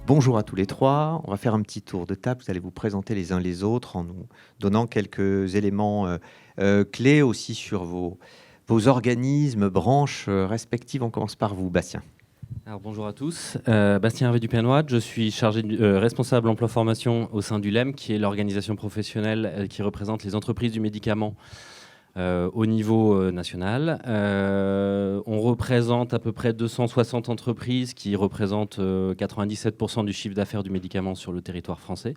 Bonjour à tous les trois. On va faire un petit tour de table. Vous allez vous présenter les uns les autres en nous donnant quelques éléments clés aussi sur vos organismes, branches respectives. On commence par vous, Bastien. Alors, bonjour à tous. Bastien Hervé Dupénois. Je suis responsable emploi formation au sein du LEM, qui est l'organisation professionnelle qui représente les entreprises du médicament au niveau national. On représente à peu près 260 entreprises qui représentent 97% du chiffre d'affaires du médicament sur le territoire français.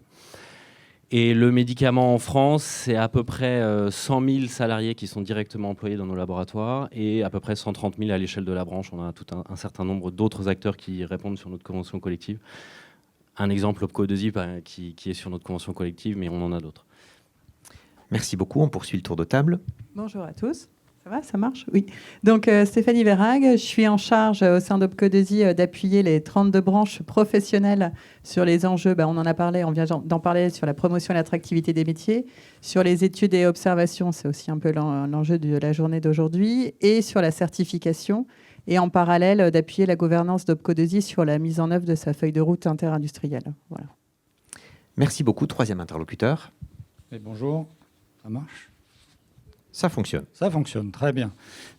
Et le médicament en France, c'est à peu près 100 000 salariés qui sont directement employés dans nos laboratoires et à peu près 130 000 à l'échelle de la branche. On a tout un certain nombre d'autres acteurs qui répondent sur notre convention collective. Un exemple, Opco2i, qui est sur notre convention collective, mais on en a d'autres. Merci beaucoup. On poursuit le tour de table. Bonjour à tous. Ça va, ça marche? Oui. Donc, Stéphanie Verhaeg, je suis en charge au sein d'Opco2i d'appuyer les 32 branches professionnelles sur les enjeux. On en a parlé, on vient d'en parler sur la promotion et l'attractivité des métiers, sur les études et observations, c'est aussi un peu l'enjeu de la journée d'aujourd'hui, et sur la certification, et en parallèle d'appuyer la gouvernance d'Opco2i sur la mise en œuvre de sa feuille de route interindustrielle. Voilà. Merci beaucoup. Troisième interlocuteur. Et bonjour. Ça marche? Ça fonctionne. Ça fonctionne, très bien.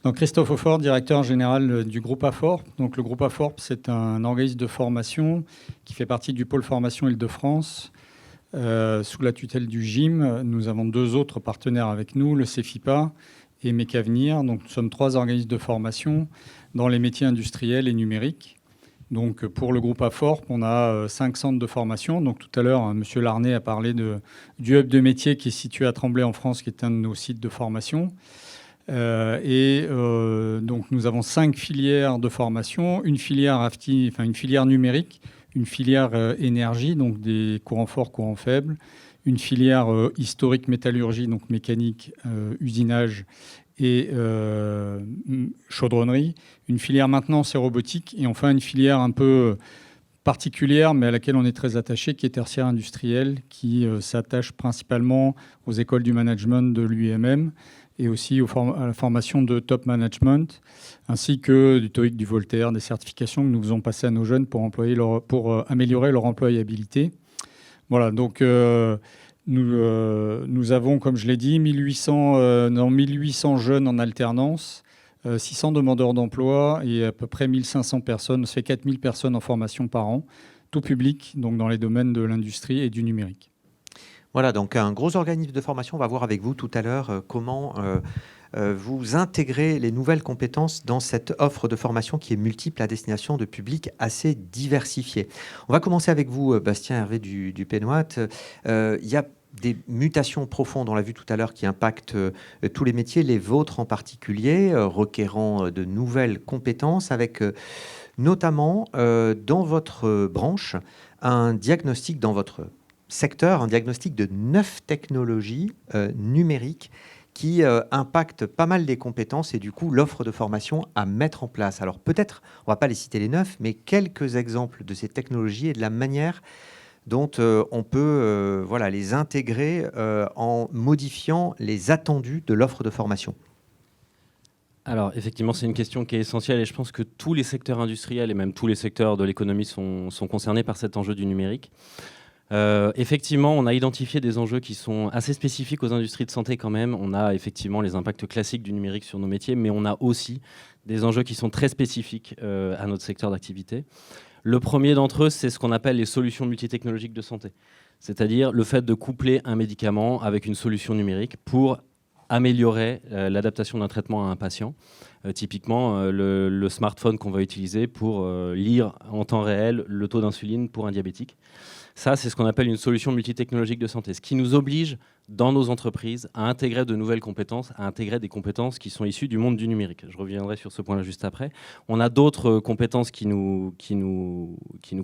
Donc Christophe Aufort, directeur général du groupe AFORP. Donc le groupe AFORP, c'est un organisme de formation qui fait partie du pôle formation Île-de-France, sous la tutelle du GIM. Nous avons deux autres partenaires avec nous, le CEFIPA et Mecavenir. Donc nous sommes trois organismes de formation dans les métiers industriels et numériques. Donc, pour le groupe AFORP, on a 5 centres de formation. Donc, tout à l'heure, M. Larnay a parlé du hub de métier qui est situé à Tremblay en France, qui est un de nos sites de formation. Donc, nous avons 5 filières de formation, une filière une filière numérique, une filière énergie, donc des courants forts, courants faibles, une filière historique métallurgie, donc mécanique, usinage et chaudronnerie, une filière maintenance et robotique, et enfin une filière un peu particulière, mais à laquelle on est très attaché, qui est tertiaire industrielle, qui s'attache principalement aux écoles du management de l'UIMM et aussi à la formation de top management, ainsi que du TOEIC, du Voltaire, des certifications que nous faisons passer à nos jeunes pour améliorer leur employabilité. Voilà, donc nous avons, comme je l'ai dit, 1800 jeunes en alternance, 600 demandeurs d'emploi et à peu près 1500 personnes. Ça fait 4000 personnes en formation par an, tout public, donc dans les domaines de l'industrie et du numérique. Voilà, donc un gros organisme de formation. On va voir avec vous tout à l'heure comment vous intégrez les nouvelles compétences dans cette offre de formation qui est multiple à destination de publics assez diversifiés. On va commencer avec vous, Bastien Hervé Dupénois. Il y a des mutations profondes, on l'a vu tout à l'heure, qui impactent tous les métiers, les vôtres en particulier, requérant de nouvelles compétences, avec notamment dans votre branche un diagnostic dans votre secteur, un diagnostic de 9 technologies numériques qui impactent pas mal des compétences et du coup l'offre de formation à mettre en place. Alors peut-être, on ne va pas les citer les 9, mais quelques exemples de ces technologies et de la manière dont on peut les intégrer en modifiant les attendus de l'offre de formation. Alors effectivement, c'est une question qui est essentielle et je pense que tous les secteurs industriels et même tous les secteurs de l'économie sont concernés par cet enjeu du numérique. Effectivement, on a identifié des enjeux qui sont assez spécifiques aux industries de santé quand même. On a effectivement les impacts classiques du numérique sur nos métiers, mais on a aussi des enjeux qui sont très spécifiques à notre secteur d'activité. Le premier d'entre eux, c'est ce qu'on appelle les solutions multitechnologiques de santé, c'est-à-dire le fait de coupler un médicament avec une solution numérique pour améliorer l'adaptation d'un traitement à un patient. Typiquement, le smartphone qu'on va utiliser pour lire en temps réel le taux d'insuline pour un diabétique. Ça, c'est ce qu'on appelle une solution multitechnologique de santé, ce qui nous oblige, dans nos entreprises, à intégrer de nouvelles compétences, à intégrer des compétences qui sont issues du monde du numérique. Je reviendrai sur ce point-là juste après. On a d'autres compétences qui nous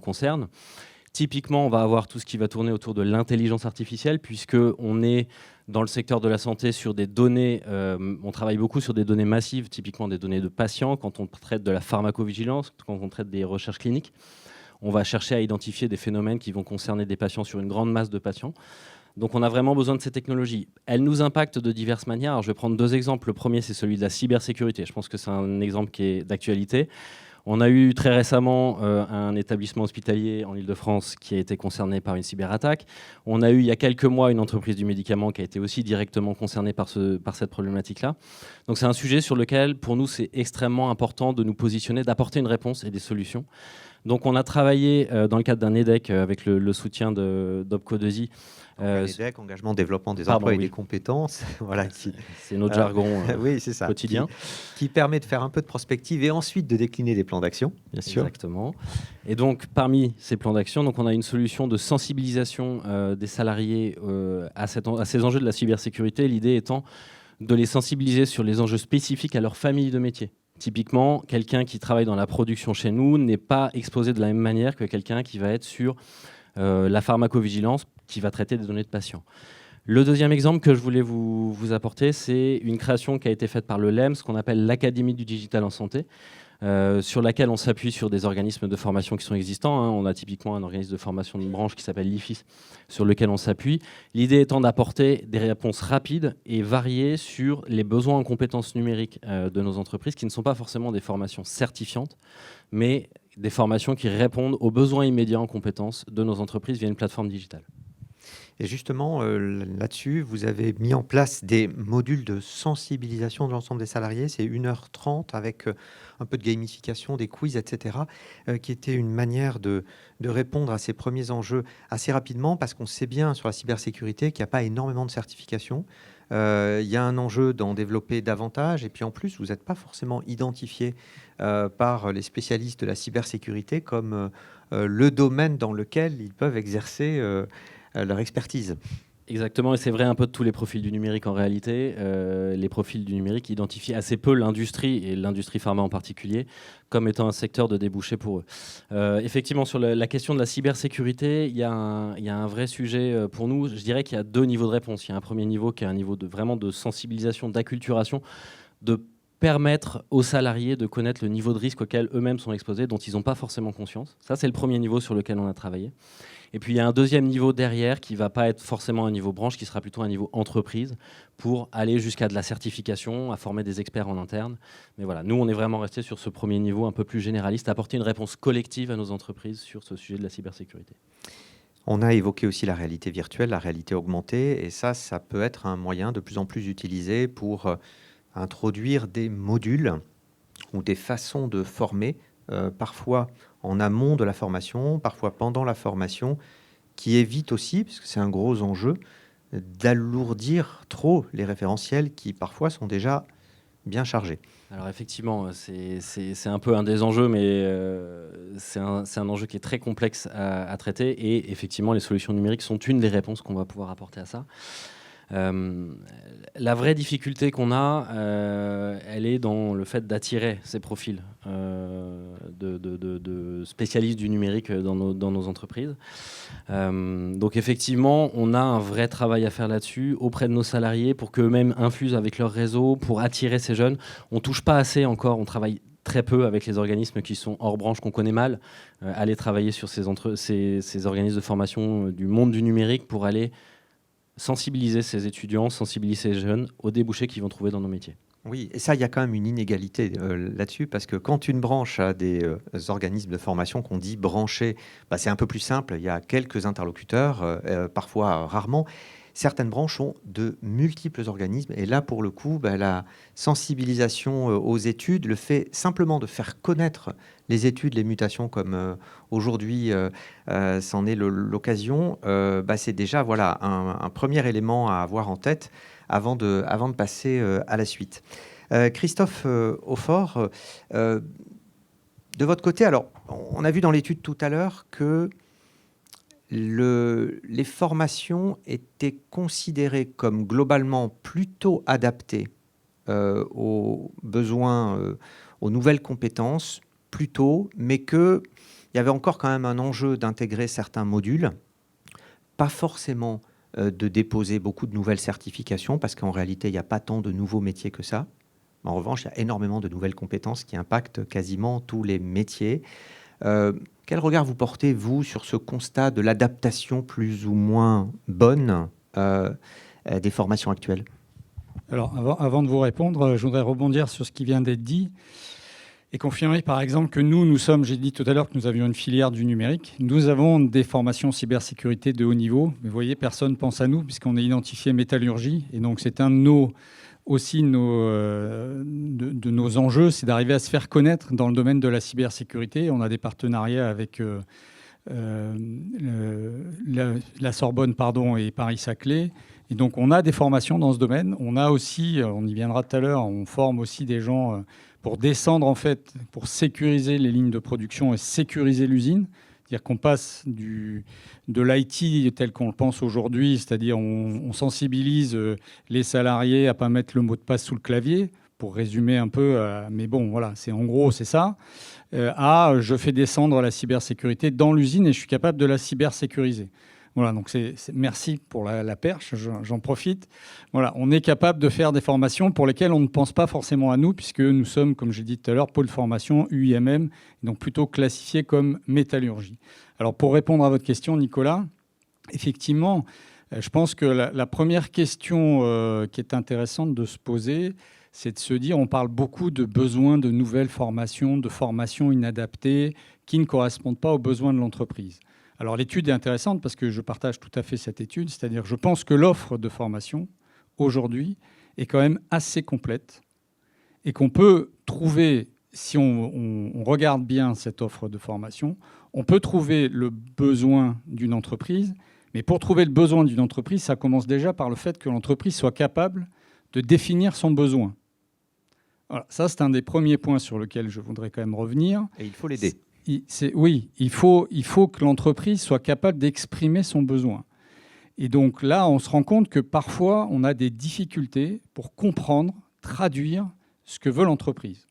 concernent. Typiquement, on va avoir tout ce qui va tourner autour de l'intelligence artificielle, puisqu'on est dans le secteur de la santé sur des données, on travaille beaucoup sur des données massives, typiquement des données de patients, quand on traite de la pharmacovigilance, quand on traite des recherches cliniques. On va chercher à identifier des phénomènes qui vont concerner des patients sur une grande masse de patients. Donc on a vraiment besoin de ces technologies. Elles nous impactent de diverses manières. Alors, je vais prendre 2 exemples. Le premier, c'est celui de la cybersécurité. Je pense que c'est un exemple qui est d'actualité. On a eu très récemment un établissement hospitalier en Île-de-France qui a été concerné par une cyberattaque. On a eu il y a quelques mois une entreprise du médicament qui a été aussi directement concernée par cette problématique-là. Donc c'est un sujet sur lequel, pour nous, c'est extrêmement important de nous positionner, d'apporter une réponse et des solutions. Donc on a travaillé dans le cadre d'un EDEC avec le soutien d'Opco2i. EDEC, engagement, développement des emplois et des compétences. Voilà, c'est notre jargon oui, c'est ça, quotidien. Qui permet de faire un peu de prospective et ensuite de décliner des plans d'action, bien sûr. Exactement. Et donc parmi ces plans d'action, donc, on a une solution de sensibilisation des salariés à ces enjeux de la cybersécurité. L'idée étant de les sensibiliser sur les enjeux spécifiques à leur famille de métier. Typiquement, quelqu'un qui travaille dans la production chez nous n'est pas exposé de la même manière que quelqu'un qui va être sur la pharmacovigilance, qui va traiter des données de patients. Le deuxième exemple que je voulais vous apporter, c'est une création qui a été faite par le LEM, ce qu'on appelle l'Académie du digital en santé, sur laquelle on s'appuie sur des organismes de formation qui sont existants. On a typiquement un organisme de formation de branche qui s'appelle l'IFIS, sur lequel on s'appuie. L'idée étant d'apporter des réponses rapides et variées sur les besoins en compétences numériques de nos entreprises, qui ne sont pas forcément des formations certifiantes, mais des formations qui répondent aux besoins immédiats en compétences de nos entreprises via une plateforme digitale. Et justement, là-dessus, vous avez mis en place des modules de sensibilisation de l'ensemble des salariés. C'est 1h30 avec un peu de gamification, des quiz, etc., qui était une manière de répondre à ces premiers enjeux assez rapidement, parce qu'on sait bien sur la cybersécurité qu'il n'y a pas énormément de certifications. Il y a un enjeu d'en développer davantage. Et puis en plus, vous n'êtes pas forcément identifié par les spécialistes de la cybersécurité comme le domaine dans lequel ils peuvent exercer leur expertise. Exactement, et c'est vrai un peu de tous les profils du numérique en réalité. Les profils du numérique identifient assez peu l'industrie, et l'industrie pharma en particulier, comme étant un secteur de débouché pour eux. Effectivement, sur la question de la cybersécurité, il y a un vrai sujet pour nous. Je dirais qu'il y a 2 niveaux de réponse. Il y a un premier niveau qui est un niveau vraiment de sensibilisation, d'acculturation, de permettre aux salariés de connaître le niveau de risque auquel eux-mêmes sont exposés, dont ils n'ont pas forcément conscience. Ça, c'est le premier niveau sur lequel on a travaillé. Et puis, il y a un deuxième niveau derrière qui ne va pas être forcément un niveau branche, qui sera plutôt un niveau entreprise, pour aller jusqu'à de la certification, à former des experts en interne. Mais voilà, nous, on est vraiment resté sur ce premier niveau un peu plus généraliste, apporter une réponse collective à nos entreprises sur ce sujet de la cybersécurité. On a évoqué aussi la réalité virtuelle, la réalité augmentée, et ça peut être un moyen de plus en plus utilisé pour introduire des modules ou des façons de former, parfois en amont de la formation, parfois pendant la formation, qui évite aussi, puisque c'est un gros enjeu, d'alourdir trop les référentiels qui parfois sont déjà bien chargés. Alors effectivement, c'est un peu un des enjeux, mais c'est un enjeu qui est très complexe à traiter, et effectivement les solutions numériques sont une des réponses qu'on va pouvoir apporter à ça. La vraie difficulté qu'on a, elle est dans le fait d'attirer ces profils de spécialistes du numérique dans nos entreprises. Donc effectivement, on a un vrai travail à faire là-dessus auprès de nos salariés pour qu'eux-mêmes infusent avec leur réseau, pour attirer ces jeunes. On ne touche pas assez encore, on travaille très peu avec les organismes qui sont hors branche, qu'on connaît mal, aller travailler sur ces organismes de formation du monde du numérique pour aller sensibiliser ces étudiants, sensibiliser ces jeunes aux débouchés qu'ils vont trouver dans nos métiers. Oui, et ça, il y a quand même une inégalité là-dessus, parce que quand une branche a des organismes de formation qu'on dit branchés, c'est un peu plus simple, il y a quelques interlocuteurs, parfois rarement. Certaines branches ont de multiples organismes, et là, pour le coup, la sensibilisation aux études, le fait simplement de faire connaître les études, les mutations, comme aujourd'hui, c'en est l'occasion, c'est déjà un premier élément à avoir en tête avant de passer à la suite. Christophe Aufort, de votre côté, alors, on a vu dans l'étude tout à l'heure que les formations étaient considérées comme globalement plutôt adaptées aux besoins, aux nouvelles compétences, plutôt, mais que il y avait encore quand même un enjeu d'intégrer certains modules, pas forcément de déposer beaucoup de nouvelles certifications, parce qu'en réalité, il n'y a pas tant de nouveaux métiers que ça. En revanche, il y a énormément de nouvelles compétences qui impactent quasiment tous les métiers. Quel regard vous portez, vous, sur ce constat de l'adaptation plus ou moins bonne des formations actuelles? Alors, avant de vous répondre, je voudrais rebondir sur ce qui vient d'être dit et confirmer, par exemple, que nous sommes, j'ai dit tout à l'heure que nous avions une filière du numérique. Nous avons des formations cybersécurité de haut niveau. Mais vous voyez, personne ne pense à nous puisqu'on est identifié métallurgie. Et donc, c'est un de nos enjeux, c'est d'arriver à se faire connaître dans le domaine de la cybersécurité. On a des partenariats avec la Sorbonne et Paris-Saclay. Et donc, on a des formations dans ce domaine. On a aussi, on y viendra tout à l'heure, on forme aussi des gens pour descendre, en fait, pour sécuriser les lignes de production et sécuriser l'usine. C'est-à-dire qu'on passe de l'IT tel qu'on le pense aujourd'hui, c'est-à-dire on sensibilise les salariés à ne pas mettre le mot de passe sous le clavier, pour résumer un peu, mais bon, voilà, en gros, c'est ça, je fais descendre la cybersécurité dans l'usine et je suis capable de la cybersécuriser. Voilà, donc merci pour la perche, j'en profite. Voilà, on est capable de faire des formations pour lesquelles on ne pense pas forcément à nous, puisque nous sommes, comme j'ai dit tout à l'heure, pôle formation UIMM, donc plutôt classifié comme métallurgie. Alors pour répondre à votre question, Nicolas, effectivement, je pense que la première question qui est intéressante de se poser, c'est de se dire, on parle beaucoup de besoins de nouvelles formations, de formations inadaptées qui ne correspondent pas aux besoins de l'entreprise. Alors l'étude est intéressante parce que je partage tout à fait cette étude, c'est-à-dire je pense que l'offre de formation aujourd'hui est quand même assez complète et qu'on peut trouver, si on regarde bien cette offre de formation, on peut trouver le besoin d'une entreprise, mais pour trouver le besoin d'une entreprise, ça commence déjà par le fait que l'entreprise soit capable de définir son besoin. Voilà, ça c'est un des premiers points sur lequel je voudrais quand même revenir. Et il faut l'aider. Oui, il faut que l'entreprise soit capable d'exprimer son besoin. Et donc là, on se rend compte que parfois, on a des difficultés pour comprendre, traduire ce que veut l'entreprise.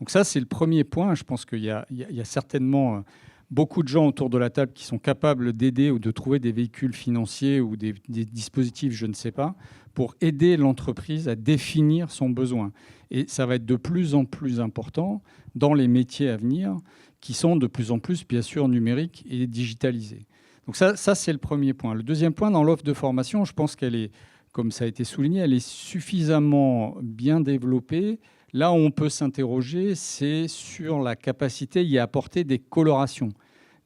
Donc ça, c'est le premier point. Je pense qu'il y a certainement beaucoup de gens autour de la table qui sont capables d'aider ou de trouver des véhicules financiers ou des dispositifs, je ne sais pas, pour aider l'entreprise à définir son besoin. Et ça va être de plus en plus important dans les métiers à venir, qui sont de plus en plus, bien sûr, numériques et digitalisés. Donc ça c'est le premier point. Le deuxième point, dans l'offre de formation, je pense qu'elle est, comme ça a été souligné, elle est suffisamment bien développée. Là où on peut s'interroger, c'est sur la capacité d'y apporter des colorations,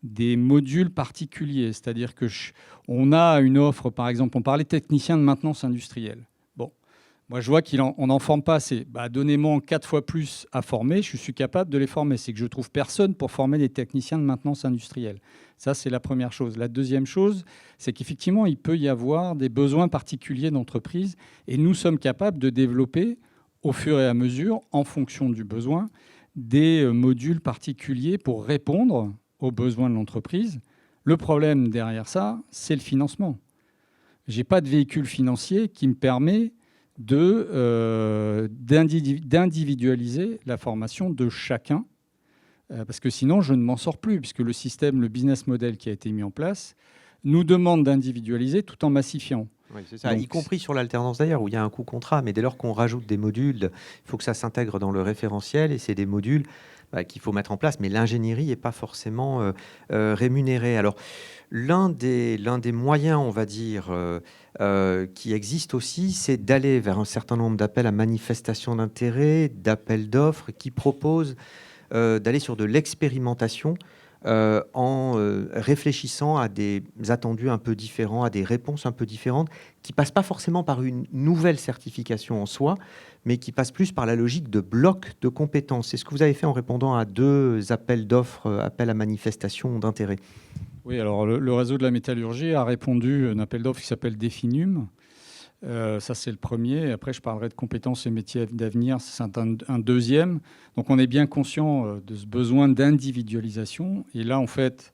des modules particuliers. C'est-à-dire qu'on a une offre, par exemple, on parlait technicien de maintenance industrielle. Moi, je vois qu'on n'en forme pas assez. Donnez-moi 4 fois plus à former, je suis capable de les former. C'est que je ne trouve personne pour former des techniciens de maintenance industrielle. Ça, c'est la première chose. La deuxième chose, c'est qu'effectivement, il peut y avoir des besoins particuliers d'entreprise et nous sommes capables de développer, au fur et à mesure, en fonction du besoin, des modules particuliers pour répondre aux besoins de l'entreprise. Le problème derrière ça, c'est le financement. Je n'ai pas de véhicule financier qui me permet d'individualiser la formation de chacun, parce que sinon je ne m'en sors plus, puisque le business model qui a été mis en place nous demande d'individualiser tout en massifiant. Oui, c'est ça. Donc, y compris sur l'alternance d'ailleurs, où il y a un coût contrat, mais dès lors qu'on rajoute des modules, il faut que ça s'intègre dans le référentiel, et c'est des modules qu'il faut mettre en place, mais l'ingénierie n'est pas forcément rémunérée. Alors, l'un des moyens, on va dire, qui existe aussi, c'est d'aller vers un certain nombre d'appels à manifestation d'intérêt, d'appels d'offres, qui proposent d'aller sur de l'expérimentation en réfléchissant à des attendus un peu différents, à des réponses un peu différentes, qui ne passent pas forcément par une nouvelle certification en soi, mais qui passent plus par la logique de bloc de compétences. C'est ce que vous avez fait en répondant à 2 appels d'offres, appels à manifestation d'intérêt. Oui, alors le réseau de la métallurgie a répondu à un appel d'offres qui s'appelle Definum. Ça, c'est le premier. Après, je parlerai de compétences et métiers d'avenir. C'est un deuxième. Donc, on est bien conscient de ce besoin d'individualisation. Et là, en fait,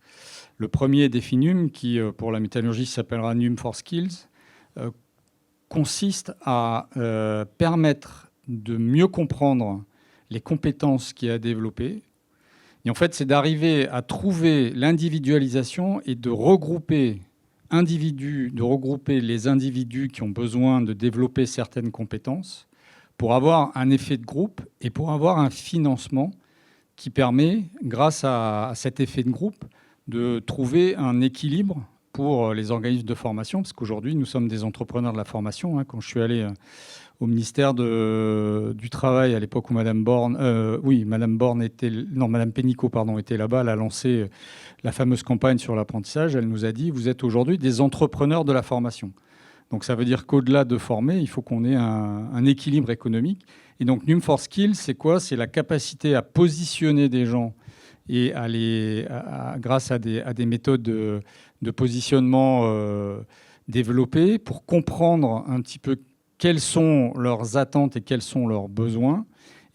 le premier Definum, qui, pour la métallurgie, s'appellera Num for Skills, consiste à permettre de mieux comprendre les compétences qu'il y a à développer Et en fait, c'est d'arriver à trouver l'individualisation et de regrouper les individus qui ont besoin de développer certaines compétences pour avoir un effet de groupe et pour avoir un financement qui permet, grâce à cet effet de groupe, de trouver un équilibre pour les organismes de formation, parce qu'aujourd'hui, nous sommes des entrepreneurs de la formation. Quand je suis allé au ministère du Travail à l'époque où Madame Pénicaud, était là-bas, elle a lancé la fameuse campagne sur l'apprentissage. Elle nous a dit, vous êtes aujourd'hui des entrepreneurs de la formation. Donc ça veut dire qu'au-delà de former, il faut qu'on ait un équilibre économique. Et donc Num for Skills, c'est quoi? C'est la capacité à positionner des gens et grâce à des méthodes de positionnement développées pour comprendre un petit peu quelles sont leurs attentes et quels sont leurs besoins,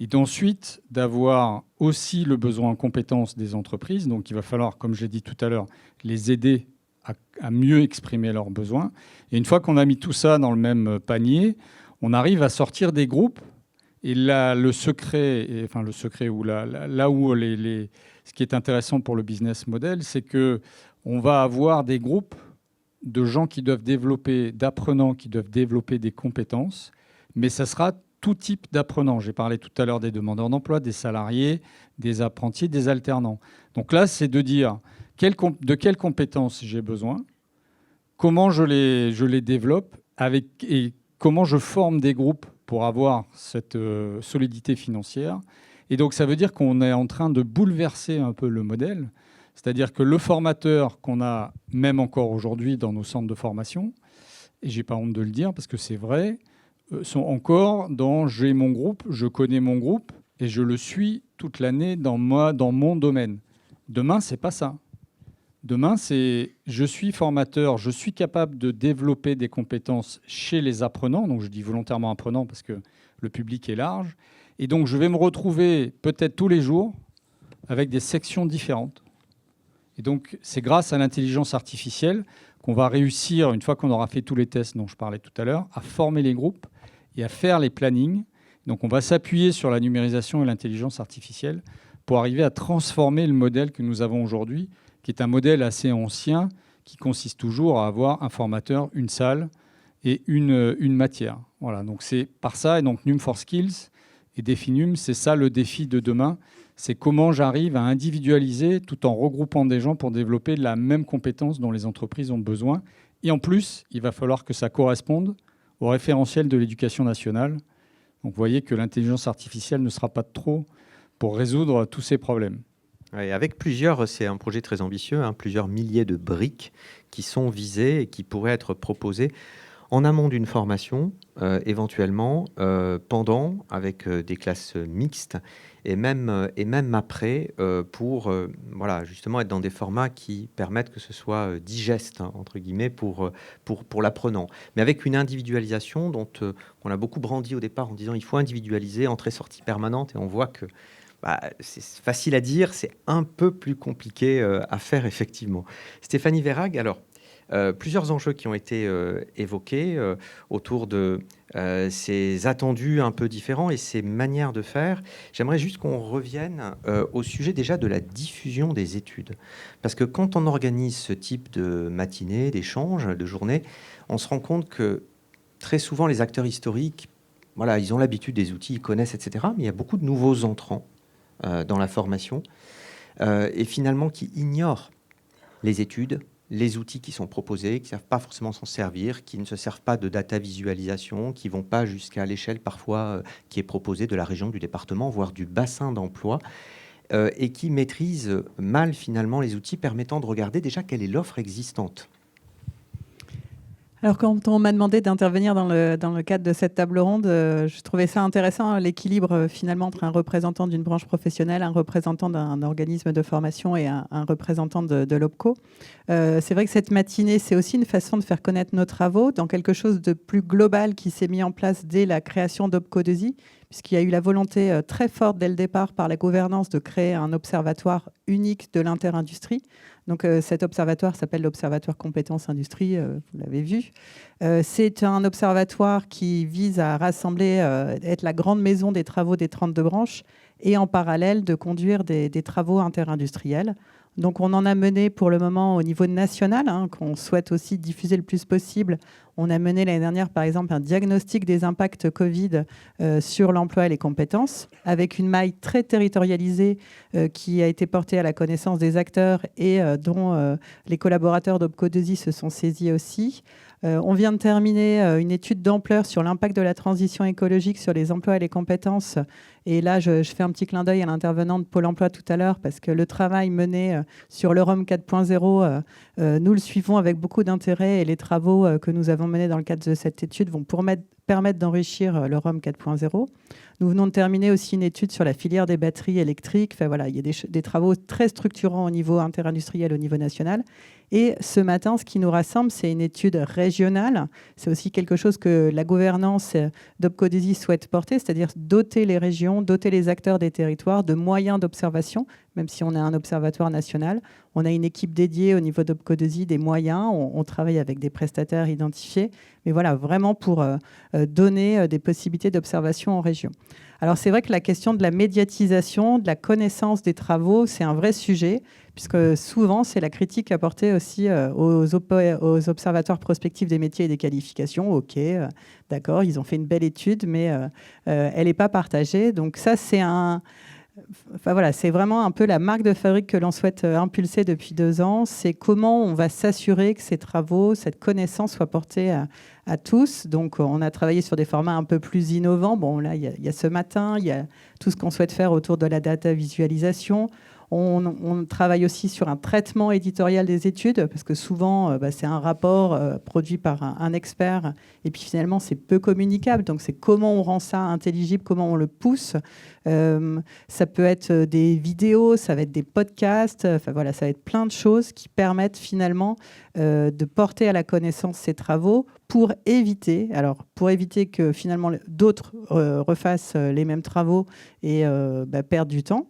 et ensuite d'avoir aussi le besoin en compétences des entreprises. Donc il va falloir, comme j'ai dit tout à l'heure, les aider à mieux exprimer leurs besoins. Et une fois qu'on a mis tout ça dans le même panier, on arrive à sortir des groupes. Et là, ce qui est intéressant pour le business model, c'est qu'on va avoir des groupes de gens d'apprenants qui doivent développer des compétences, mais ça sera tout type d'apprenants. J'ai parlé tout à l'heure des demandeurs d'emploi, des salariés, des apprentis, des alternants. Donc là, c'est de dire de quelles compétences j'ai besoin, comment je les développe et comment je forme des groupes pour avoir cette solidité financière. Et donc, ça veut dire qu'on est en train de bouleverser un peu le modèle. C'est-à-dire que le formateur qu'on a même encore aujourd'hui dans nos centres de formation, et je n'ai pas honte de le dire parce que c'est vrai, sont encore dans « j'ai mon groupe, je connais mon groupe et je le suis toute l'année dans mon domaine ». Demain, ce n'est pas ça. Demain, c'est je suis formateur, je suis capable de développer des compétences chez les apprenants. Donc, je dis volontairement apprenants parce que le public est large. Et donc, je vais me retrouver peut-être tous les jours avec des sections différentes. Et donc, c'est grâce à l'intelligence artificielle qu'on va réussir, une fois qu'on aura fait tous les tests dont je parlais tout à l'heure, à former les groupes et à faire les plannings. Donc, on va s'appuyer sur la numérisation et l'intelligence artificielle pour arriver à transformer le modèle que nous avons aujourd'hui, qui est un modèle assez ancien, qui consiste toujours à avoir un formateur, une salle et une matière. Voilà, donc c'est par ça, et donc Num for Skills et Definum, c'est ça le défi de demain, c'est comment j'arrive à individualiser tout en regroupant des gens pour développer la même compétence dont les entreprises ont besoin. Et en plus, il va falloir que ça corresponde au référentiel de l'éducation nationale. Donc vous voyez que l'intelligence artificielle ne sera pas de trop pour résoudre tous ces problèmes. Ouais, avec c'est un projet très ambitieux, plusieurs milliers de briques qui sont visées et qui pourraient être proposées en amont d'une formation, éventuellement pendant, avec des classes mixtes, et même après, pour justement être dans des formats qui permettent que ce soit digeste, entre guillemets, pour l'apprenant. Mais avec une individualisation dont on a beaucoup brandi au départ en disant il faut individualiser, entrée-sortie permanente, et on voit que c'est facile à dire, c'est un peu plus compliqué à faire, effectivement. Stéphanie Verhaeghe, alors, plusieurs enjeux qui ont été évoqués autour de ces attendus un peu différents et ces manières de faire. J'aimerais juste qu'on revienne au sujet déjà de la diffusion des études. Parce que quand on organise ce type de matinée, d'échange, de journée, on se rend compte que très souvent les acteurs historiques, ils ont l'habitude des outils, ils connaissent, etc. Mais il y a beaucoup de nouveaux entrants dans la formation et finalement qui ignorent les études, les outils qui sont proposés, qui ne savent pas forcément s'en servir, qui ne se servent pas de data visualisation, qui ne vont pas jusqu'à l'échelle parfois qui est proposée de la région, du département, voire du bassin d'emploi, et qui maîtrisent mal finalement les outils permettant de regarder déjà quelle est l'offre existante. Alors, quand on m'a demandé d'intervenir dans le cadre de cette table ronde, je trouvais ça intéressant, l'équilibre finalement entre un représentant d'une branche professionnelle, un représentant d'un organisme de formation et un représentant de l'OPCO. C'est vrai que cette matinée, c'est aussi une façon de faire connaître nos travaux dans quelque chose de plus global qui s'est mis en place dès la création d'OPCO2I, puisqu'il y a eu la volonté très forte dès le départ par la gouvernance de créer un observatoire unique de l'interindustrie. Donc cet observatoire s'appelle l'Observatoire Compétences Industrie, vous l'avez vu. C'est un observatoire qui vise à rassembler, être la grande maison des travaux des 32 branches et en parallèle de conduire des travaux interindustriels. Donc on en a mené pour le moment au niveau national, qu'on souhaite aussi diffuser le plus possible. On a mené l'année dernière, par exemple, un diagnostic des impacts Covid sur l'emploi et les compétences, avec une maille très territorialisée qui a été portée à la connaissance des acteurs et dont les collaborateurs d'Opco2i se sont saisis aussi. On vient de terminer une étude d'ampleur sur l'impact de la transition écologique sur les emplois et les compétences. Et là, je fais un petit clin d'œil à l'intervenant de Pôle emploi tout à l'heure, parce que le travail mené sur l'Europe 4.0, nous le suivons avec beaucoup d'intérêt, et les travaux que nous avons menés dans le cadre de cette étude vont permettre d'enrichir l'Europe 4.0. Nous venons de terminer aussi une étude sur la filière des batteries électriques. Enfin, voilà, il y a des travaux très structurants au niveau interindustriel, au niveau national. Et ce matin, ce qui nous rassemble, c'est une étude régionale. C'est aussi quelque chose que la gouvernance d'Opco2i souhaite porter, c'est-à-dire doter les régions, doter les acteurs des territoires de moyens d'observation, même si on a un observatoire national. On a une équipe dédiée au niveau d'Opco2i, des moyens. On travaille avec des prestataires identifiés. Mais voilà, vraiment pour donner des possibilités d'observation en région. Alors c'est vrai que la question de la médiatisation, de la connaissance des travaux, c'est un vrai sujet, puisque souvent c'est la critique apportée aussi aux observatoires prospectifs des métiers et des qualifications. Ok, d'accord, ils ont fait une belle étude, mais elle n'est pas partagée. Donc ça, c'est Enfin, voilà, c'est vraiment un peu la marque de fabrique que l'on souhaite impulser depuis 2 ans. C'est comment on va s'assurer que ces travaux, cette connaissance soit portée à tous. Donc, on a travaillé sur des formats un peu plus innovants. Bon, là, il y a ce matin, il y a tout ce qu'on souhaite faire autour de la data visualisation. On travaille aussi sur un traitement éditorial des études, parce que souvent, c'est un rapport produit par un expert, et puis finalement, c'est peu communicable. Donc, c'est comment on rend ça intelligible, comment on le pousse. Ça peut être des vidéos, ça va être des podcasts, enfin voilà, ça va être plein de choses qui permettent finalement de porter à la connaissance ces travaux pour éviter que finalement d'autres refassent les mêmes travaux et perdent du temps.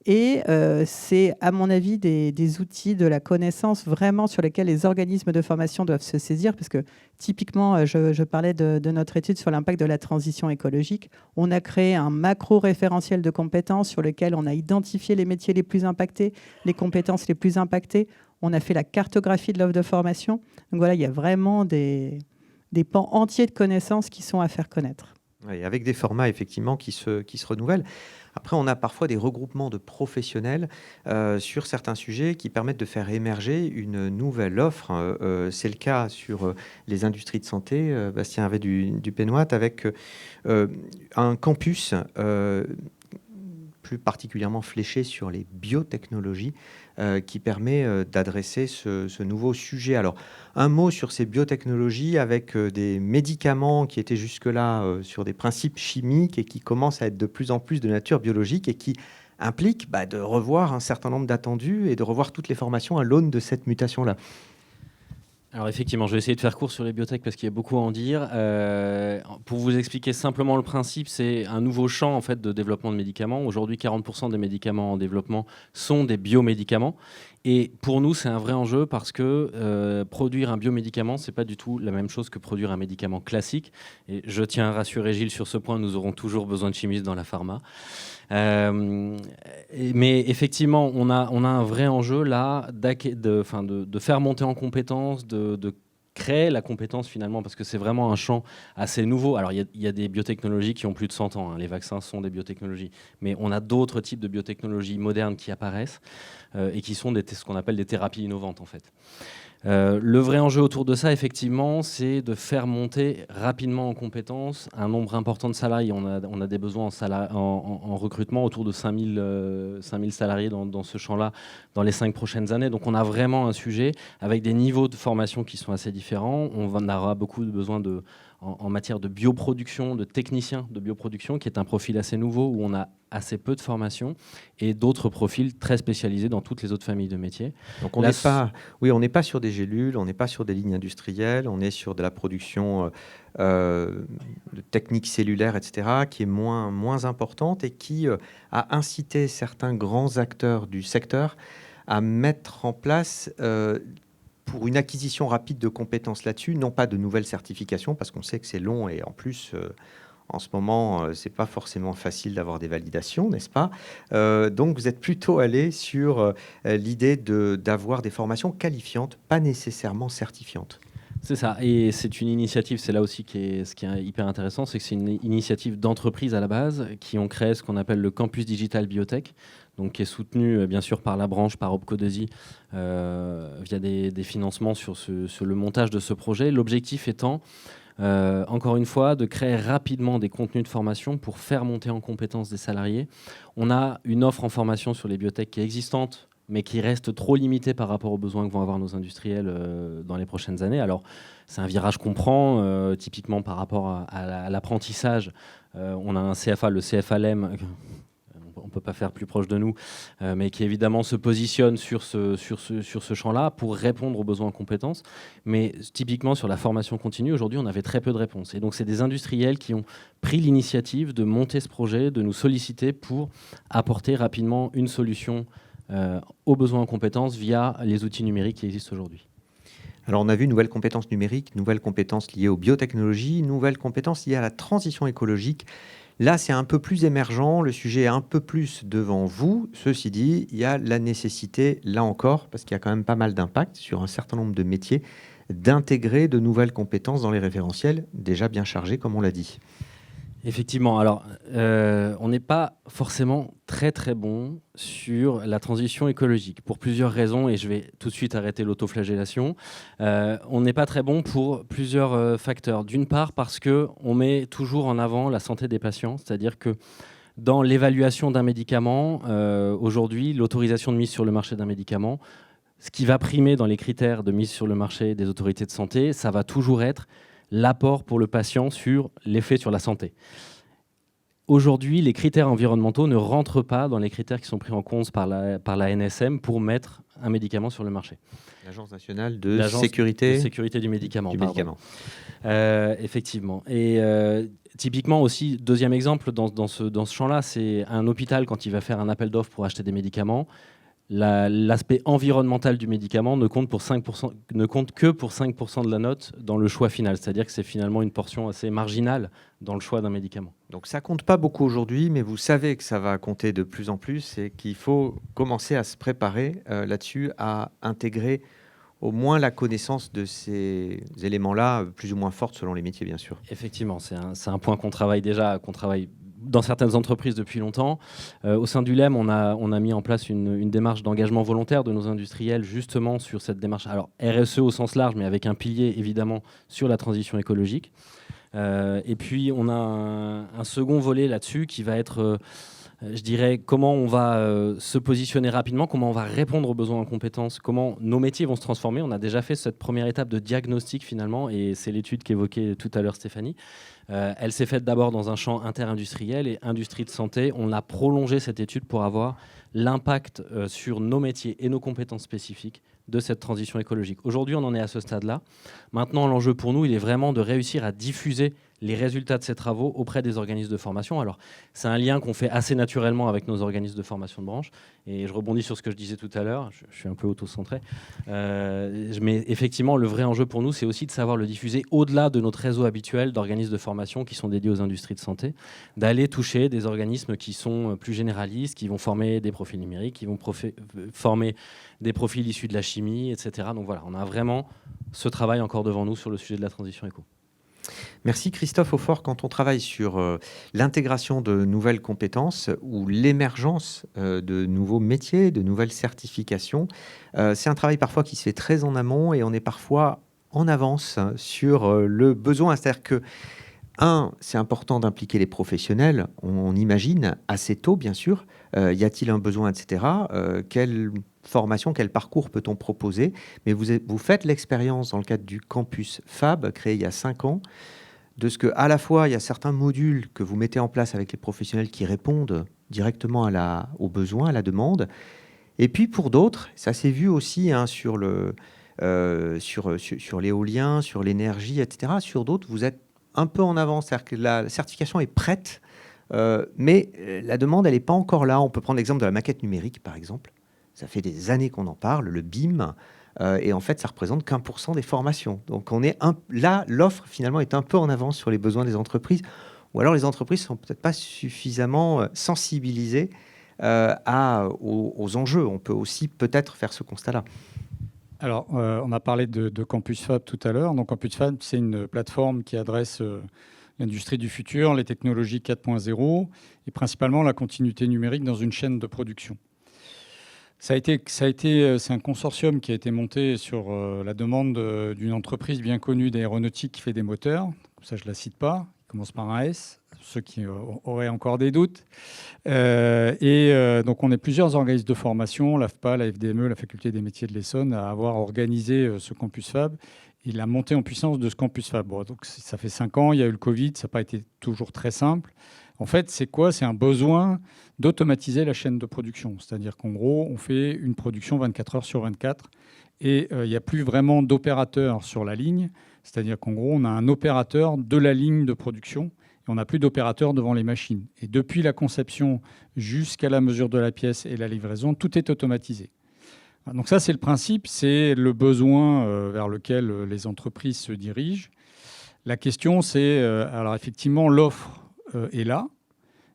Et c'est, à mon avis, des outils de la connaissance vraiment sur lesquels les organismes de formation doivent se saisir, parce que typiquement, je parlais de notre étude sur l'impact de la transition écologique. On a créé un macro-référentiel de compétences sur lequel on a identifié les métiers les plus impactés, les compétences les plus impactées. On a fait la cartographie de l'offre de formation. Donc voilà, il y a vraiment des pans entiers de connaissances qui sont à faire connaître. Oui, avec des formats effectivement qui se renouvellent. Après, on a parfois des regroupements de professionnels sur certains sujets qui permettent de faire émerger une nouvelle offre. C'est le cas sur les industries de santé. Bastien avait du Pénoat avec un campus plus particulièrement fléché sur les biotechnologies qui permet d'adresser ce nouveau sujet. Alors, un mot sur ces biotechnologies avec des médicaments qui étaient jusque-là sur des principes chimiques et qui commencent à être de plus en plus de nature biologique et qui impliquent de revoir un certain nombre d'attendus et de revoir toutes les formations à l'aune de cette mutation-là. Alors effectivement, je vais essayer de faire court sur les biotech parce qu'il y a beaucoup à en dire. Pour vous expliquer simplement le principe, c'est un nouveau champ en fait, de développement de médicaments. Aujourd'hui, 40% des médicaments en développement sont des biomédicaments. Et pour nous, c'est un vrai enjeu parce que produire un biomédicament, ce n'est pas du tout la même chose que produire un médicament classique. Et je tiens à rassurer Gilles sur ce point, nous aurons toujours besoin de chimistes dans la pharma. Mais effectivement, on a un vrai enjeu là de faire monter en compétences, de créer la compétence finalement, parce que c'est vraiment un champ assez nouveau. Alors il y a des biotechnologies qui ont plus de 100 ans, les vaccins sont des biotechnologies, mais on a d'autres types de biotechnologies modernes qui apparaissent et qui sont ce qu'on appelle des thérapies innovantes en fait. Le vrai enjeu autour de ça, effectivement, c'est de faire monter rapidement en compétences un nombre important de salariés. On a des besoins en recrutement autour de 5000 salariés dans ce champ-là dans les 5 prochaines années. Donc on a vraiment un sujet avec des niveaux de formation qui sont assez différents. On aura beaucoup de besoin en matière de bioproduction, de technicien de bioproduction, qui est un profil assez nouveau où on a assez peu de formation, et d'autres profils très spécialisés dans toutes les autres familles de métiers. Donc on n'est pas sur des gélules, on n'est pas sur des lignes industrielles, on est sur de la production de techniques cellulaires, etc., qui est moins importante et qui a incité certains grands acteurs du secteur à mettre en place pour une acquisition rapide de compétences là-dessus, non pas de nouvelles certifications, parce qu'on sait que c'est long et en plus, en ce moment, c'est pas forcément facile d'avoir des validations, n'est-ce pas? Donc, vous êtes plutôt allé sur l'idée d'avoir des formations qualifiantes, pas nécessairement certifiantes. C'est ça, et c'est une initiative, c'est là aussi ce qui est hyper intéressant, c'est que c'est une initiative d'entreprise à la base qui ont créé ce qu'on appelle le campus digital biotech, donc qui est soutenu bien sûr par la branche, par OPCO2I, via des financements sur le montage de ce projet. L'objectif étant, encore une fois, de créer rapidement des contenus de formation pour faire monter en compétences des salariés. On a une offre en formation sur les biotech qui est existante, mais qui reste trop limité par rapport aux besoins que vont avoir nos industriels dans les prochaines années. Alors, c'est un virage qu'on prend, typiquement par rapport à l'apprentissage. On a un CFA, le CFA-LEM, on ne peut pas faire plus proche de nous, mais qui évidemment se positionne sur ce champ-là pour répondre aux besoins en compétences. Mais typiquement, sur la formation continue, aujourd'hui, on avait très peu de réponses. Et donc, c'est des industriels qui ont pris l'initiative de monter ce projet, de nous solliciter pour apporter rapidement une solution aux besoins en compétences via les outils numériques qui existent aujourd'hui. Alors on a vu nouvelles compétences numériques, nouvelles compétences liées aux biotechnologies, nouvelles compétences liées à la transition écologique. Là, c'est un peu plus émergent, le sujet est un peu plus devant vous. Ceci dit, il y a la nécessité, là encore, parce qu'il y a quand même pas mal d'impact sur un certain nombre de métiers, d'intégrer de nouvelles compétences dans les référentiels, déjà bien chargés, comme on l'a dit. Effectivement, alors on n'est pas forcément très très bon sur la transition écologique pour plusieurs raisons, et je vais tout de suite arrêter l'autoflagellation. On n'est pas très bon pour plusieurs facteurs. D'une part parce qu'on met toujours en avant la santé des patients, c'est-à-dire que dans l'évaluation d'un médicament, aujourd'hui, l'autorisation de mise sur le marché d'un médicament, ce qui va primer dans les critères de mise sur le marché des autorités de santé, ça va toujours être l'apport pour le patient sur l'effet sur la santé. Aujourd'hui, les critères environnementaux ne rentrent pas dans les critères qui sont pris en compte par la NSM pour mettre un médicament sur le marché. L'Agence nationale de sécurité du médicament. Effectivement. Et typiquement aussi, deuxième exemple dans ce champ-là, c'est un hôpital quand il va faire un appel d'offres pour acheter des médicaments. L'aspect environnemental du médicament ne compte que pour 5% de la note dans le choix final. C'est-à-dire que c'est finalement une portion assez marginale dans le choix d'un médicament. Donc ça compte pas beaucoup aujourd'hui, mais vous savez que ça va compter de plus en plus et qu'il faut commencer à se préparer là-dessus, à intégrer au moins la connaissance de ces éléments-là, plus ou moins forte selon les métiers, bien sûr. Effectivement, c'est un point qu'on travaille dans certaines entreprises depuis longtemps. Au sein du LEM, on a mis en place une démarche d'engagement volontaire de nos industriels justement sur cette démarche. Alors RSE au sens large, mais avec un pilier évidemment sur la transition écologique. Et puis on a un second volet là-dessus qui va être, je dirais, comment on va se positionner rapidement, comment on va répondre aux besoins en compétences, comment nos métiers vont se transformer. On a déjà fait cette première étape de diagnostic finalement, et c'est l'étude qu'évoquait tout à l'heure Stéphanie. Elle s'est faite d'abord dans un champ interindustriel et industrie de santé. On a prolongé cette étude pour avoir l'impact sur nos métiers et nos compétences spécifiques de cette transition écologique. Aujourd'hui, on en est à ce stade-là. Maintenant, l'enjeu pour nous, il est vraiment de réussir à diffuser les résultats de ces travaux auprès des organismes de formation. Alors, c'est un lien qu'on fait assez naturellement avec nos organismes de formation de branche. Et je rebondis sur ce que je disais tout à l'heure. Je suis un peu auto-centré. Mais effectivement, le vrai enjeu pour nous, c'est aussi de savoir le diffuser au-delà de notre réseau habituel d'organismes de formation qui sont dédiés aux industries de santé, d'aller toucher des organismes qui sont plus généralistes, qui vont former des profils numériques, qui vont former des profils issus de la chimie, etc. Donc voilà, on a vraiment ce travail encore devant nous sur le sujet de la transition éco. Merci Christophe Aufort. Quand on travaille sur l'intégration de nouvelles compétences ou l'émergence de nouveaux métiers, de nouvelles certifications, c'est un travail parfois qui se fait très en amont et on est parfois en avance sur le besoin. C'est-à-dire que, c'est important d'impliquer les professionnels, on imagine, assez tôt bien sûr. Y a-t-il un besoin, etc. Quelle formation, quel parcours peut-on proposer? Mais vous faites l'expérience dans le cadre du campus Fab, créé il y a 5 ans, de ce que, à la fois, il y a certains modules que vous mettez en place avec les professionnels qui répondent directement aux besoins, à la demande. Et puis, pour d'autres, ça s'est vu aussi sur l'éolien, sur l'énergie, etc. Sur d'autres, vous êtes un peu en avance. C'est-à-dire que la certification est prête, mais la demande, elle n'est pas encore là. On peut prendre l'exemple de la maquette numérique, par exemple. Ça fait des années qu'on en parle, le BIM. Et en fait, ça représente qu'1% des formations. Donc, là, l'offre, finalement, est un peu en avance sur les besoins des entreprises. Ou alors, les entreprises ne sont peut-être pas suffisamment sensibilisées aux enjeux. On peut aussi peut-être faire ce constat-là. Alors, on a parlé de Campus Fab tout à l'heure. Donc, Campus Fab, c'est une plateforme qui adresse l'industrie du futur, les technologies 4.0 et principalement la continuité numérique dans une chaîne de production. C'est un consortium qui a été monté sur la demande d'une entreprise bien connue d'aéronautique qui fait des moteurs. Comme ça, je ne la cite pas. Il commence par un S, ceux qui auraient encore des doutes. Donc, on est plusieurs organismes de formation, l'AFPA, la FDME, la Faculté des métiers de l'Essonne, à avoir organisé ce Campus Fab et la montée en puissance de ce Campus Fab. Bon, donc, ça fait 5 ans, il y a eu le Covid, ça n'a pas été toujours très simple. En fait, c'est quoi? C'est un besoin d'automatiser la chaîne de production. C'est-à-dire qu'en gros, on fait une production 24 heures sur 24 et il n'y a plus vraiment d'opérateur sur la ligne. C'est-à-dire qu'en gros, on a un opérateur de la ligne de production et on n'a plus d'opérateur devant les machines. Et depuis la conception jusqu'à la mesure de la pièce et la livraison, tout est automatisé. Donc ça, c'est le principe, c'est le besoin vers lequel les entreprises se dirigent. La question, c'est, alors effectivement, l'offre est là,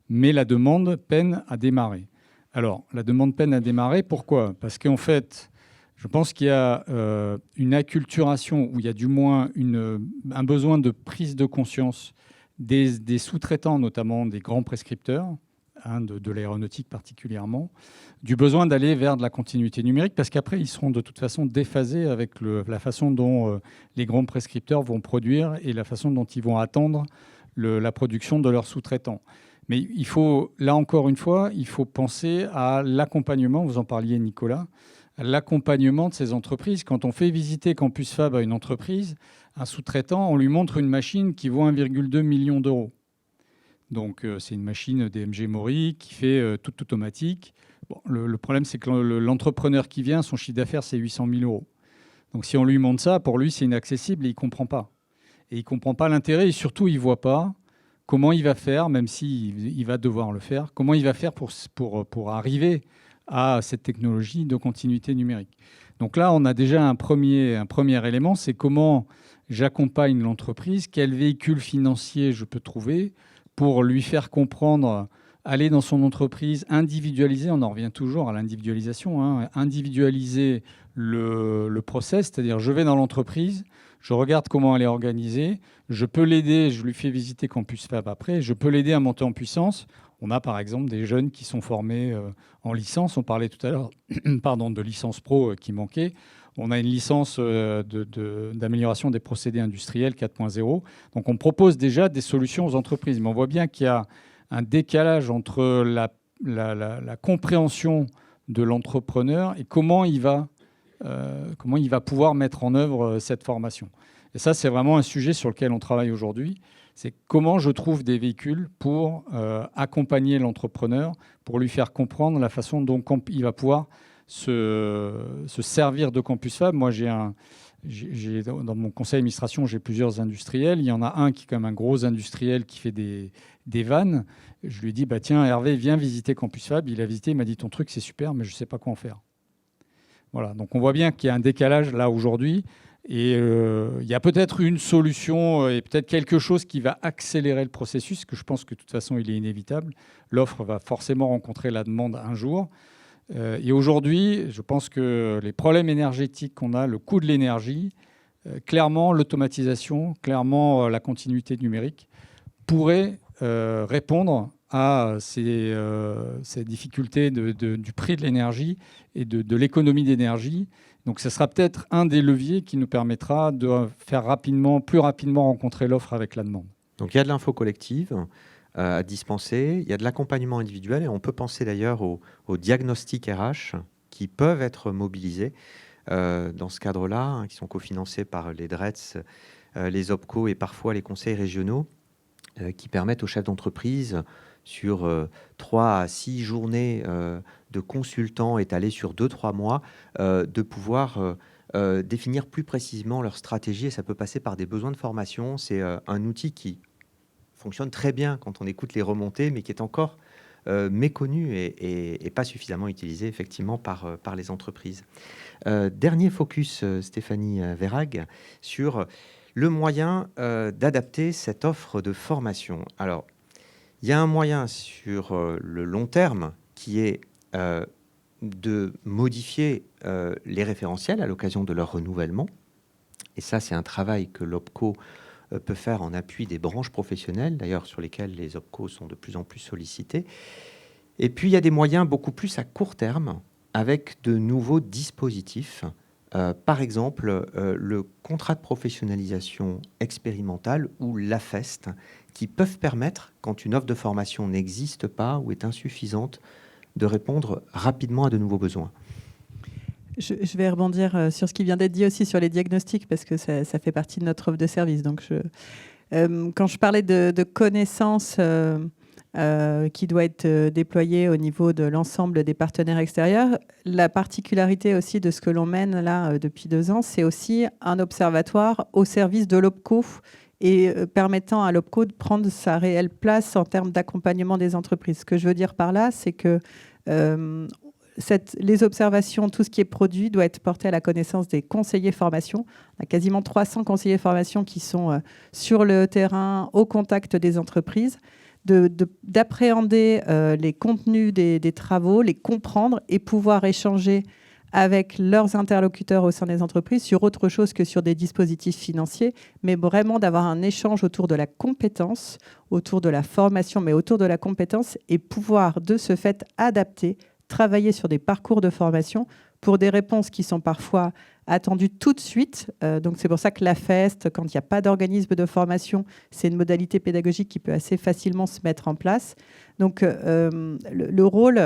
mais la demande peine à démarrer. Alors, la demande peine à démarrer, pourquoi? Parce qu'en fait, je pense qu'il y a une acculturation, ou il y a du moins un besoin de prise de conscience des sous-traitants, notamment des grands prescripteurs, de l'aéronautique particulièrement, du besoin d'aller vers de la continuité numérique, parce qu'après, ils seront de toute façon déphasés avec la façon dont les grands prescripteurs vont produire et la façon dont ils vont attendre la production de leurs sous-traitants. Mais il faut, là encore une fois, il faut penser à l'accompagnement, vous en parliez Nicolas, à l'accompagnement de ces entreprises. Quand on fait visiter Campus Fab à une entreprise, un sous-traitant, on lui montre une machine qui vaut 1,2 million d'euros. Donc c'est une machine DMG Mori qui fait tout automatique. Bon, le problème, c'est que l'entrepreneur qui vient, son chiffre d'affaires, c'est 800 000 euros. Donc si on lui montre ça, pour lui, c'est inaccessible et il ne comprend pas. Et il ne comprend pas l'intérêt et surtout, il ne voit pas comment il va faire, même s'il va devoir le faire, comment il va faire pour arriver à cette technologie de continuité numérique. Donc là, on a déjà un premier élément, c'est comment j'accompagne l'entreprise, quel véhicule financier je peux trouver pour lui faire comprendre, aller dans son entreprise, individualiser, on en revient toujours à l'individualisation, individualiser le process, c'est-à-dire je vais dans l'entreprise, je regarde comment elle est organisée, je peux l'aider, je lui fais visiter Campus Fab après, je peux l'aider à monter en puissance. On a par exemple des jeunes qui sont formés en licence, on parlait tout à l'heure de licence pro qui manquait. On a une licence d'amélioration des procédés industriels 4.0. Donc on propose déjà des solutions aux entreprises. Mais on voit bien qu'il y a un décalage entre la compréhension de l'entrepreneur et comment il va pouvoir mettre en œuvre cette formation. Et ça, c'est vraiment un sujet sur lequel on travaille aujourd'hui. C'est comment je trouve des véhicules pour accompagner l'entrepreneur, pour lui faire comprendre la façon dont il va pouvoir se servir de Campus Fab. Moi, dans mon conseil d'administration, j'ai plusieurs industriels. Il y en a un qui est comme un gros industriel qui fait des vannes. Je lui ai dit, tiens, Hervé, viens visiter Campus Fab. Il a visité, il m'a dit, ton truc, c'est super, mais je ne sais pas quoi en faire. Voilà, donc on voit bien qu'il y a un décalage là aujourd'hui. Et il y a peut-être une solution et peut-être quelque chose qui va accélérer le processus, que je pense que de toute façon, il est inévitable. L'offre va forcément rencontrer la demande un jour. Et aujourd'hui, je pense que les problèmes énergétiques qu'on a, le coût de l'énergie, clairement l'automatisation, clairement la continuité numérique, pourraient répondre à ces difficultés du prix de l'énergie et de l'économie d'énergie. Donc ce sera peut-être un des leviers qui nous permettra de faire plus rapidement rencontrer l'offre avec la demande. Donc il y a de l'info collective à dispenser, il y a de l'accompagnement individuel et on peut penser d'ailleurs aux diagnostics RH qui peuvent être mobilisés dans ce cadre-là, qui sont cofinancés par les DRETS les OPCO et parfois les conseils régionaux qui permettent aux chefs d'entreprise, sur 3 à 6 journées de consultants étalés sur 2-3 mois, de pouvoir définir plus précisément leur stratégie. Et ça peut passer par des besoins de formation. C'est un outil qui fonctionne très bien quand on écoute les remontées, mais qui est encore méconnu et pas suffisamment utilisé effectivement par les entreprises. Dernier focus, Stéphanie Verhaeghe, sur le moyen d'adapter cette offre de formation. Alors, il y a un moyen sur le long terme qui est de modifier les référentiels à l'occasion de leur renouvellement. Et ça, c'est un travail que l'OPCO peut faire en appui des branches professionnelles, d'ailleurs sur lesquelles les OPCO sont de plus en plus sollicités. Et puis, il y a des moyens beaucoup plus à court terme avec de nouveaux dispositifs. Par exemple, le contrat de professionnalisation expérimentale ou l'AFEST, qui peuvent permettre, quand une offre de formation n'existe pas ou est insuffisante, de répondre rapidement à de nouveaux besoins. Je vais rebondir sur ce qui vient d'être dit aussi sur les diagnostics, parce que ça fait partie de notre offre de service. Donc quand je parlais de connaissances qui doit être déployée au niveau de l'ensemble des partenaires extérieurs, la particularité aussi de ce que l'on mène là depuis 2 ans, c'est aussi un observatoire au service de l'OPCO et permettant à l'OPCO de prendre sa réelle place en termes d'accompagnement des entreprises. Ce que je veux dire par là, c'est que les observations, tout ce qui est produit doit être porté à la connaissance des conseillers formation. On a quasiment 300 conseillers formation qui sont sur le terrain, au contact des entreprises, d'appréhender les contenus des travaux, les comprendre et pouvoir échanger avec leurs interlocuteurs au sein des entreprises sur autre chose que sur des dispositifs financiers, mais vraiment d'avoir un échange autour de la compétence, autour de la formation, mais autour de la compétence, et pouvoir de ce fait adapter, travailler sur des parcours de formation pour des réponses qui sont parfois attendues tout de suite. Donc c'est pour ça que la FEST, quand il n'y a pas d'organisme de formation, c'est une modalité pédagogique qui peut assez facilement se mettre en place. Donc le rôle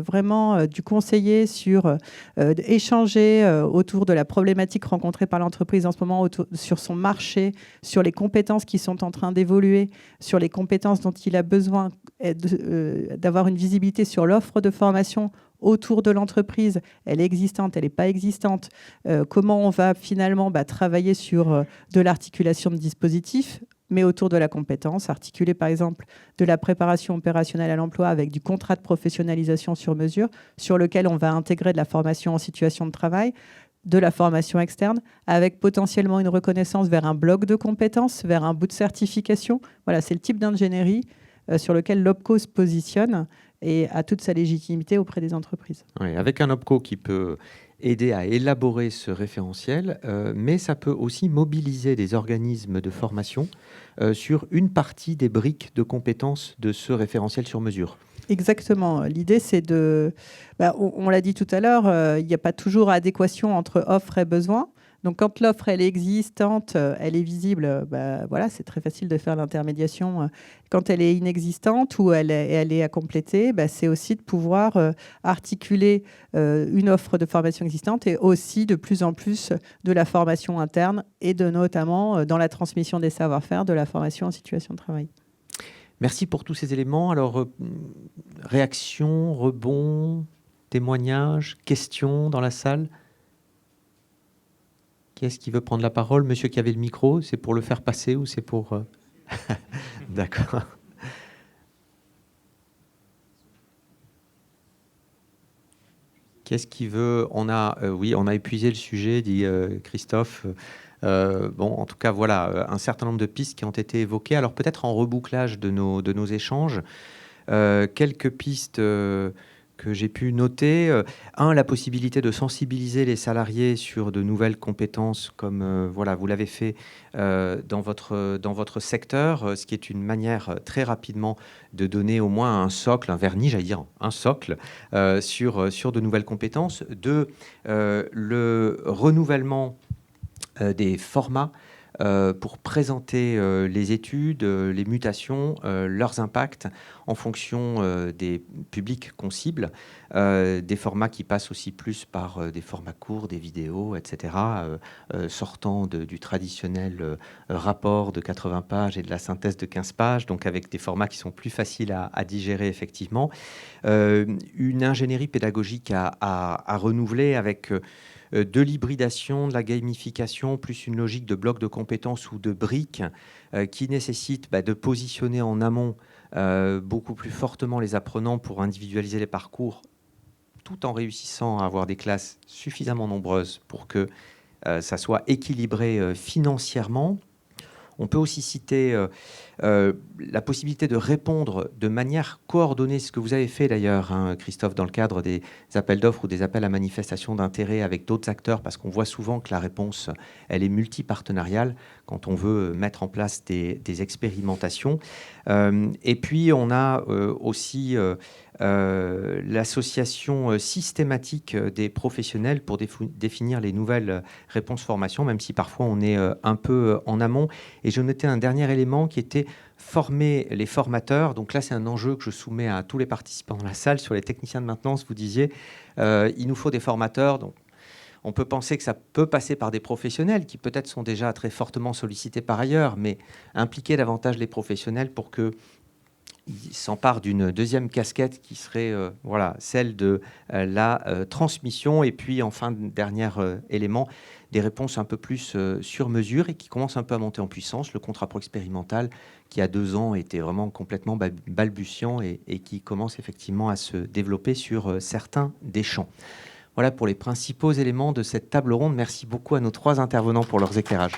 vraiment du conseiller sur échanger autour de la problématique rencontrée par l'entreprise en ce moment, sur son marché, sur les compétences qui sont en train d'évoluer, sur les compétences dont il a besoin d'avoir une visibilité sur l'offre de formation autour de l'entreprise, elle est existante, elle n'est pas existante, comment on va finalement travailler sur de l'articulation de dispositifs, mais autour de la compétence, articuler par exemple de la préparation opérationnelle à l'emploi avec du contrat de professionnalisation sur mesure, sur lequel on va intégrer de la formation en situation de travail, de la formation externe, avec potentiellement une reconnaissance vers un bloc de compétences, vers un bout de certification. Voilà, c'est le type d'ingénierie sur lequel l'OPCO se positionne et a toute sa légitimité auprès des entreprises. Oui, avec un OPCO qui peut aider à élaborer ce référentiel, mais ça peut aussi mobiliser des organismes de formation sur une partie des briques de compétences de ce référentiel sur mesure. Exactement. L'idée, c'est de... on l'a dit tout à l'heure, il n'y a pas toujours adéquation entre offre et besoin. Donc, quand l'offre elle est existante, elle est visible, voilà, c'est très facile de faire l'intermédiation. Quand elle est inexistante ou elle est à compléter, c'est aussi de pouvoir articuler une offre de formation existante et aussi de plus en plus de la formation interne et notamment dans la transmission des savoir-faire de la formation en situation de travail. Merci pour tous ces éléments. Alors, réactions, rebonds, témoignages, questions dans la salle ? Qui est-ce qui veut prendre la parole? Monsieur qui avait le micro, c'est pour le faire passer ou c'est pour... D'accord. Qu'est-ce qui veut... On a, oui, on a épuisé le sujet, dit Christophe. Bon, en tout cas, voilà, un certain nombre de pistes qui ont été évoquées. Alors peut-être en rebouclage de nos échanges, quelques pistes... que j'ai pu noter. La possibilité de sensibiliser les salariés sur de nouvelles compétences, comme voilà, vous l'avez fait dans votre secteur, ce qui est une manière très rapidement de donner au moins un socle, un vernis, j'allais dire un socle, sur de nouvelles compétences. Le renouvellement des formats pour présenter les études, les mutations, leurs impacts en fonction des publics qu'on cible, des formats qui passent aussi plus par des formats courts, des vidéos, etc., sortant du traditionnel rapport de 80 pages et de la synthèse de 15 pages, donc avec des formats qui sont plus faciles à digérer effectivement. Une ingénierie pédagogique à renouveler avec de l'hybridation, de la gamification, plus une logique de blocs de compétences ou de briques qui nécessite de positionner en amont beaucoup plus fortement les apprenants pour individualiser les parcours, tout en réussissant à avoir des classes suffisamment nombreuses pour que ça soit équilibré financièrement. On peut aussi citer la possibilité de répondre de manière coordonnée, ce que vous avez fait d'ailleurs, hein, Christophe, dans le cadre des appels d'offres ou des appels à manifestation d'intérêt avec d'autres acteurs, parce qu'on voit souvent que la réponse, elle est multipartenariale quand on veut mettre en place des expérimentations. Et puis, on a aussi l'association systématique des professionnels pour définir les nouvelles réponses formation, même si parfois on est un peu en amont. Et je notais un dernier élément qui était former les formateurs. Donc là, c'est un enjeu que je soumets à tous les participants dans la salle. Sur les techniciens de maintenance, vous disiez, il nous faut des formateurs. Donc, on peut penser que ça peut passer par des professionnels qui peut-être sont déjà très fortement sollicités par ailleurs, mais impliquer davantage les professionnels pour qu'ils s'emparent d'une deuxième casquette qui serait celle de la transmission. Et puis, enfin, dernier élément, des réponses un peu plus sur mesure et qui commencent un peu à monter en puissance. Le contrat pro-expérimental, qui a 2 ans était vraiment complètement balbutiant et qui commence effectivement à se développer sur certains des champs. Voilà pour les principaux éléments de cette table ronde. Merci beaucoup à nos 3 intervenants pour leurs éclairages.